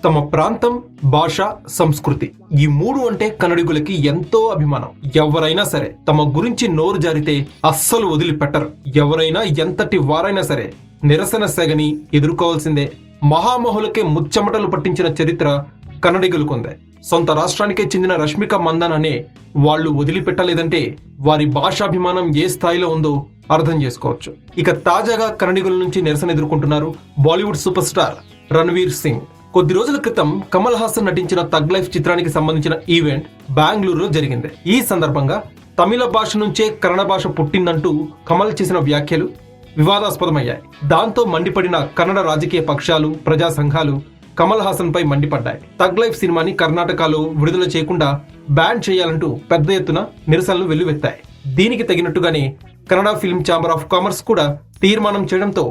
తమ ప్రాంతం, భాష, సంస్కృతి ఈ మూడు అంటే కన్నడిగులకి ఎంతో అభిమానం. ఎవరైనా సరే తమ గురించి నోరు జారితే అస్సలు వదిలిపెట్టరు. ఎవరైనా ఎంతటి వారైనా సరే నిరసన సెగని ఎదుర్కోవాల్సిందే. మహామహులకే ముచ్చెమటలు పట్టించిన చరిత్ర కన్నడిగులకుందే. సొంత రాష్ట్రానికే చెందిన రష్మిక మందన్ అనే వాళ్ళు వదిలిపెట్టలేదంటే వారి భాషాభిమానం ఏ స్థాయిలో ఉందో అర్థం చేసుకోవచ్చు. ఇక తాజాగా కన్నడిగుల నుంచి నిరసన ఎదుర్కొంటున్నారు బాలీవుడ్ సూపర్ స్టార్ రణ్వీర్ సింగ్. కొద్ది రోజుల క్రితం కమల్ హాసన్ నటించిన థగ్ లైఫ్ చిత్రానికి సంబంధించిన ఈవెంట్ బెంగళూరులో జరిగింది. ఈ సందర్భంగా తమిళ భాష నుంచే కన్నడ భాష పుట్టిందంటూ కమల్ చేసిన వ్యాఖ్యలు వివాదాస్పదమయ్యాయి. దాంతో మండిపడిన కన్నడ రాజకీయ పక్షాలు, ప్రజా సంఘాలు కమల్ హాసన్ పై మండిపడ్డాయి. థగ్ లైఫ్ సినిమాని కర్ణాటకలో విడుదల చేయకుండా బ్యాన్ చేయాలంటూ పెద్ద ఎత్తున నిరసనలు వెల్లువెత్తాయి. దీనికి తగినట్టుగానే Kannada Film Chamber of Commerce కూడా తీర్మానం చేయడంతో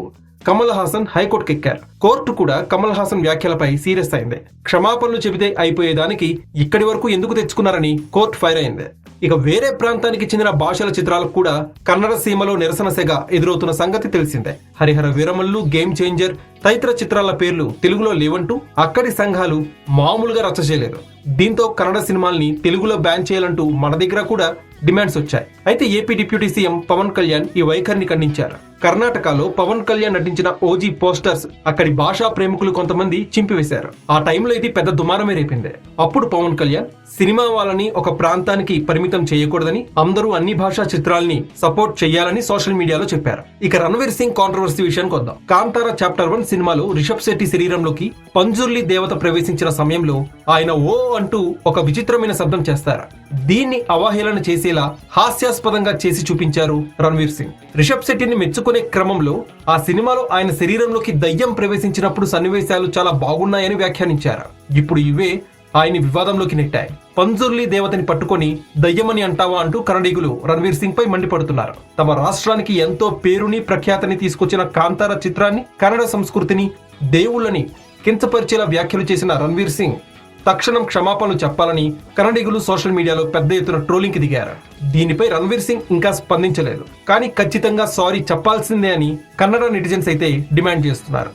కమల్ హాసన్ హైకోర్టుకు ఎక్కారు. కోర్టు కూడా కమల్ హాసన్ వ్యాఖ్యలపై సీరియస్ అయింది. క్షమాపణలు చెబితే అయిపోయేదానికి ఇక్కడి వరకు ఎందుకు తెచ్చుకున్నారని కోర్టు ఫైర్ అయింది. ఇక వేరే ప్రాంతానికి చెందిన భాషల చిత్రాలకు కూడా కన్నడ సీమలో నిరసన సెగ ఎదురవుతున్న సంగతి తెలిసిందే. హరిహర వీరమల్లు, గేమ్ చేంజర్ తదితర చిత్రాల పేర్లు తెలుగులో లేవంటూ అక్కడి సంఘాలు మామూలుగా రచ్చ చేయలేదు. దీంతో కన్నడ సినిమాల్ని తెలుగులో బ్యాన్ చేయాలంటూ మన దగ్గర కూడా డిమాండ్స్ వచ్చాయి. అయితే AP deputy CM Pawan Kalyan ఈ వైఖరిని ఖండించారు. కర్ణాటకలో పవన్ కళ్యాణ్ నటించిన ఓజీ పోస్టర్స్ అక్కడి భాషా ప్రేమికులు కొంతమంది చింపివేశారు. ఆ టైంలో ఇది పెద్ద దుమారమే రేపింది. అప్పుడు పవన్ కళ్యాణ్ సినిమా వాళ్ళని ఒక ప్రాంతానికి పరిమితం చేయకూడదని, అందరూ అన్ని భాషా చిత్రాల్ని సపోర్ట్ చేయాలని సోషల్ మీడియాలో చెప్పారు. ఇక రణ్వీర్ సింగ్ కాంట్రవర్సీ విషయానికి వద్దాం. కాంతారా చాప్టర్ 1 సినిమాలో రిషబ్ శెట్టి శరీరంలోకి పంజుర్లి దేవత ప్రవేశించిన సమయంలో ఆయన ఓ అంటూ ఒక విచిత్రమైన శబ్దం చేస్తారు. దీన్ని అవహేళన చేసేలా హాస్యాస్పదంగా చేసి చూపించారు రణ్వీర్ సింగ్. రిషబ్ శెట్టిని మెచ్చుకునే క్రమంలో ఆ సినిమాలో ఆయన శరీరంలోకి దయ్యం ప్రవేశించినప్పుడు సన్నివేశాలు చాలా బాగున్నాయని వ్యాఖ్యానించారు. ఇప్పుడు ఇవే ఆయన వివాదంలోకి నెట్టాయి. పంజుర్లి దేవతని పట్టుకొని దయ్యమని అంటావా అంటూ కన్నడిగులు రణ్వీర్ సింగ్ పై మండిపడుతున్నారు. తమ రాష్ట్రానికి ఎంతో పేరుని ప్రఖ్యాతిని తీసుకొచ్చిన కాంతారా చిత్రాన్ని, కన్నడ సంస్కృతిని, దేవుళ్ళని కించపరిచేలా వ్యాఖ్యలు చేసిన రణ్వీర్ సింగ్ తక్షణం క్షమాపణలు చెప్పాలని కన్నడిగులు సోషల్ మీడియాలో పెద్ద ఎత్తున ట్రోలింగ్ కి దిగారు. దీనిపై రణ్వీర్ సింగ్ ఇంకా స్పందించలేదు. కానీ ఖచ్చితంగా సారీ చెప్పాల్సిందే అని కన్నడ నెటిజన్స్ అయితే డిమాండ్ చేస్తున్నారు.